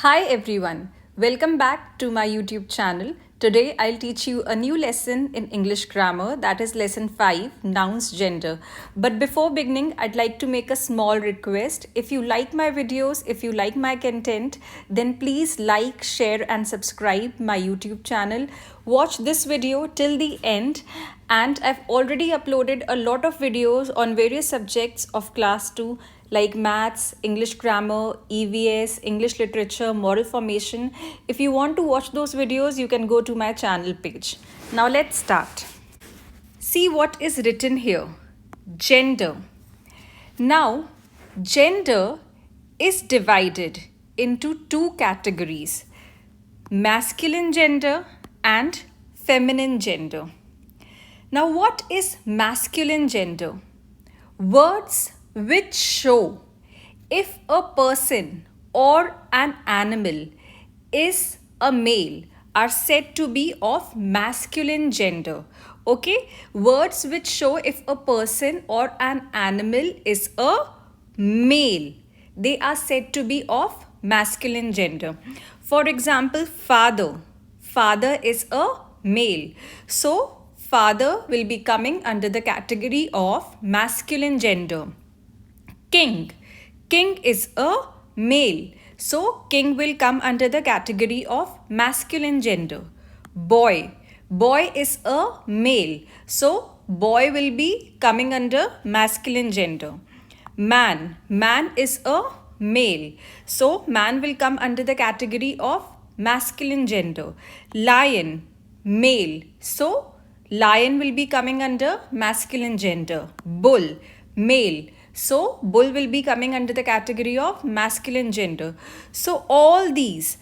Hi everyone, welcome back to my YouTube channel. Today I'll teach you a new lesson in English grammar, that is lesson 5, nouns gender. But before beginning, I'd like to make a small request. If you like my videos, if you like my content, then please like, share and subscribe my YouTube channel. Watch this video till the end, and I've already uploaded a lot of videos on various subjects of class 2 like maths, English grammar, EVS, English literature, moral formation. If you want to watch those videos, you can go to my channel page. Now let's start. See what is written here. Gender. Now, gender is divided into two categories: masculine gender and feminine gender. Now, what is masculine gender? Words which show if a person or an animal is a male are said to be of masculine gender. Okay, words which show if a person or an animal is a male, they are said to be of masculine gender. For example, father. Father is a male, so father will be coming under the category of masculine gender. King. King is a male, so king will come under the category of masculine gender. Boy. Boy is a male, so boy will be coming under masculine gender. Man. Man is a male, so man will come under the category of masculine gender. Lion. Male, so lion will be coming under masculine gender. Bull. Male, so bull will be coming under the category of masculine gender. So all these,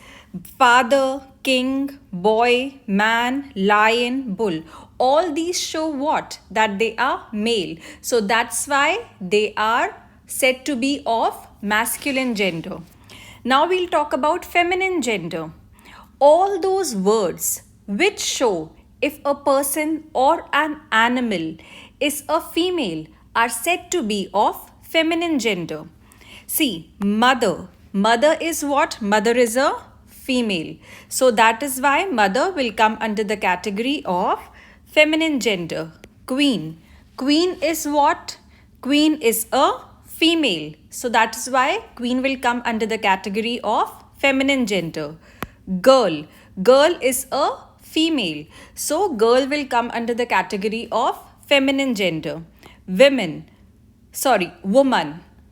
father, king, boy, man, lion, bull, all these show what? That they are male. So that's why they are said to be of masculine gender. Now we'll talk about feminine gender. All those words which show if a person or an animal is a female are said to be of feminine gender. See, mother. Mother is what? Mother is a female. So that is why mother will come under the category of feminine gender. Queen. Queen is what? Queen is a female. So that is why queen will come under the category of feminine gender. Girl. Girl is a female. So girl will come under the category of feminine gender. Woman,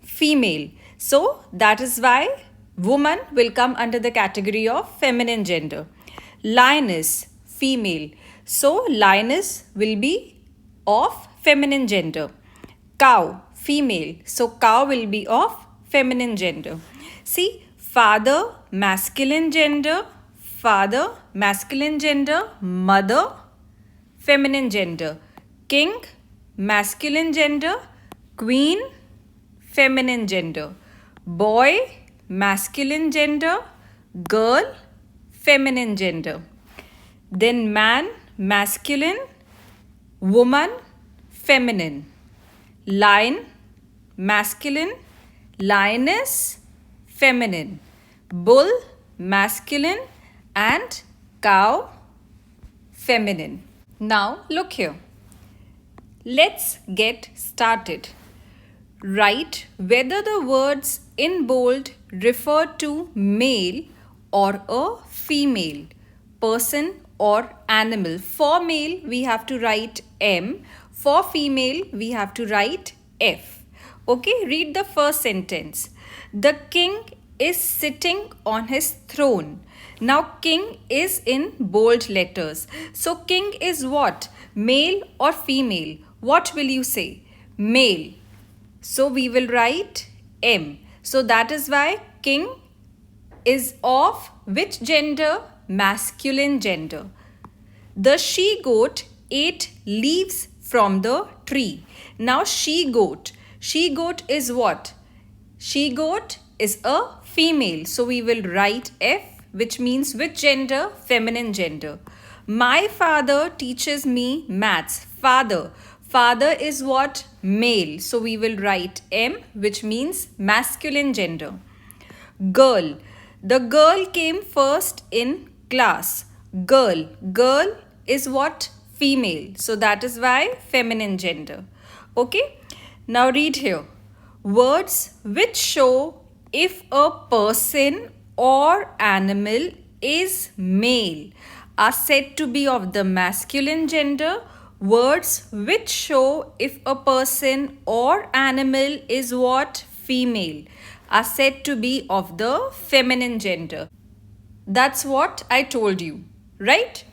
female. So that is why woman will come under the category of feminine gender. Lioness, female. So lioness will be of feminine gender. Cow, female. So cow will be of feminine gender. See, father, masculine gender. Father, masculine gender. Mother, feminine gender. King, masculine gender. Queen, feminine gender. Boy, masculine gender. Girl, feminine gender. Then man, masculine. Woman, feminine. Lion, masculine. Lioness, feminine. Bull, masculine. And cow, feminine. Now look here. Let's get started. Write whether the words in bold refer to male or a female, person or animal. For male, we have to write M. For female, we have to write F. Okay, read the first sentence. The king is sitting on his throne. Now, king is in bold letters. So, king is what? Male or female? What will you say? Male. So, we will write M. So, that is why king is of which gender? Masculine gender. The she-goat ate leaves from the tree. Now, she-goat. She-goat is what? She-goat is a female. So, we will write F, which means which gender? Feminine gender. My father teaches me maths. Father. Father is what? Male. So, we will write M, which means masculine gender. Girl. The girl came first in class. Girl. Girl is what? Female. So that is why feminine gender. Okay. Now read here. Words which show if a person or animal is male are said to be of the masculine gender. Words which show if a person or animal is what? Female are said to be of the feminine gender. That's what I told you, right?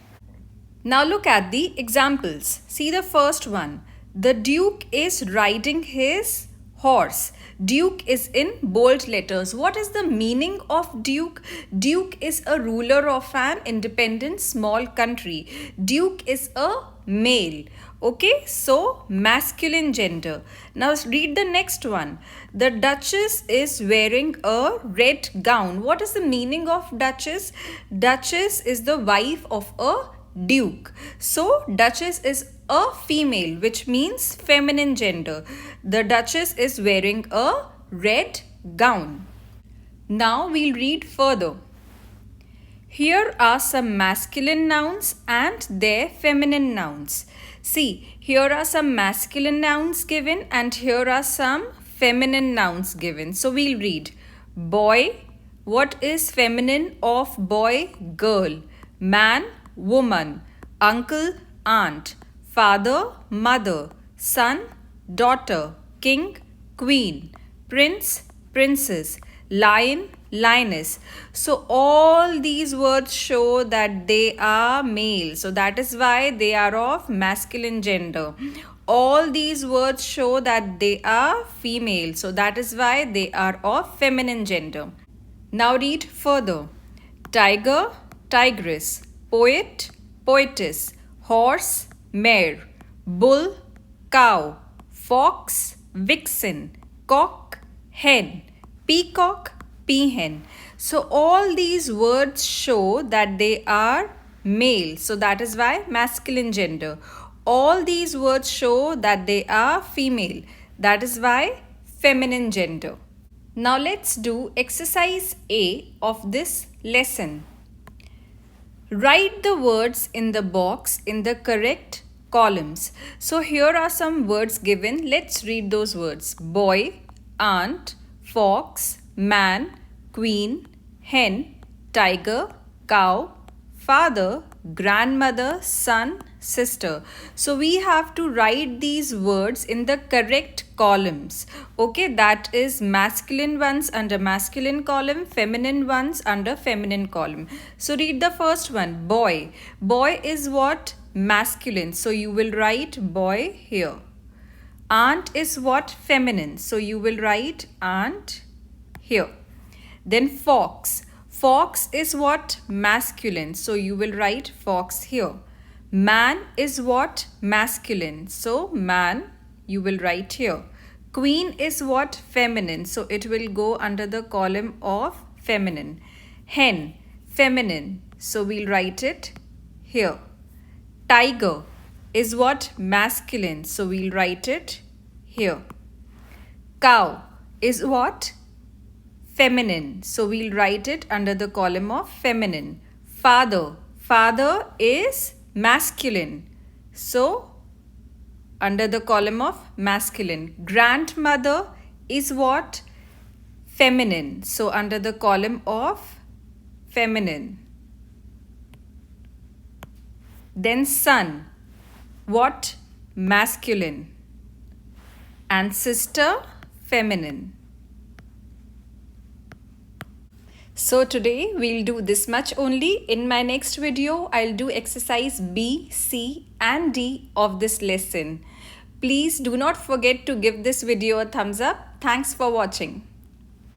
Now look at the examples. See the first one. The Duke is riding his horse. Duke is in bold letters. What is the meaning of Duke? Duke is a ruler of an independent small country. Duke is a male. Okay, so masculine gender. Now read the next one. The Duchess is wearing a red gown. What is the meaning of Duchess? Duchess is the wife of a Duke. So Duchess is a female, which means feminine gender. The Duchess is wearing a red gown. Now we'll read further. Here are some masculine nouns and their feminine nouns. See, here are some masculine nouns given and here are some feminine nouns given. So we'll read. Boy. What is feminine of boy? Girl. Man. Woman. Uncle. Aunt. Father. Mother. Son. Daughter. King. Queen. Prince. Princess. Lion. Lioness. So all these words show that they are male. So that is why they are of masculine gender. All these words show that they are female. So that is why they are of feminine gender. Now read further. Tiger, tigress. Poet, poetess. Horse, mare. Bull, cow. Fox, vixen. Cock, hen. Peacock, peahen. So all these words show that they are male. So that is why masculine gender. All these words show that they are female. That is why feminine gender. Now let's do exercise A of this lesson. Write the words in the box in the correct columns. So here are some words given. Let's read those words. Boy, aunt, fox, man, queen, hen, tiger, cow, father, grandmother, son, sister. So we have to write these words in the correct columns. Okay, that is masculine ones under masculine column, feminine ones under feminine column. So read the first one, boy. Boy is what? Masculine. So you will write boy here. Aunt is what? Feminine. So you will write aunt here. Then fox. Fox is what? Masculine. So you will write fox here. Man is what? Masculine. So man you will write here. Queen is what? Feminine. So it will go under the column of feminine. Hen, feminine. So we'll write it here. Tiger is what? Masculine. So we'll write it here. Cow is what? Feminine. So we'll write it under the column of feminine. Father. Father is masculine. So under the column of masculine. Grandmother is what? Feminine. So under the column of feminine. Then son. What? Masculine. And sister, feminine. So today we'll do this much only. In my next video, I'll do exercise B, C and D of this lesson. Please do not forget to give this video a thumbs up. Thanks for watching.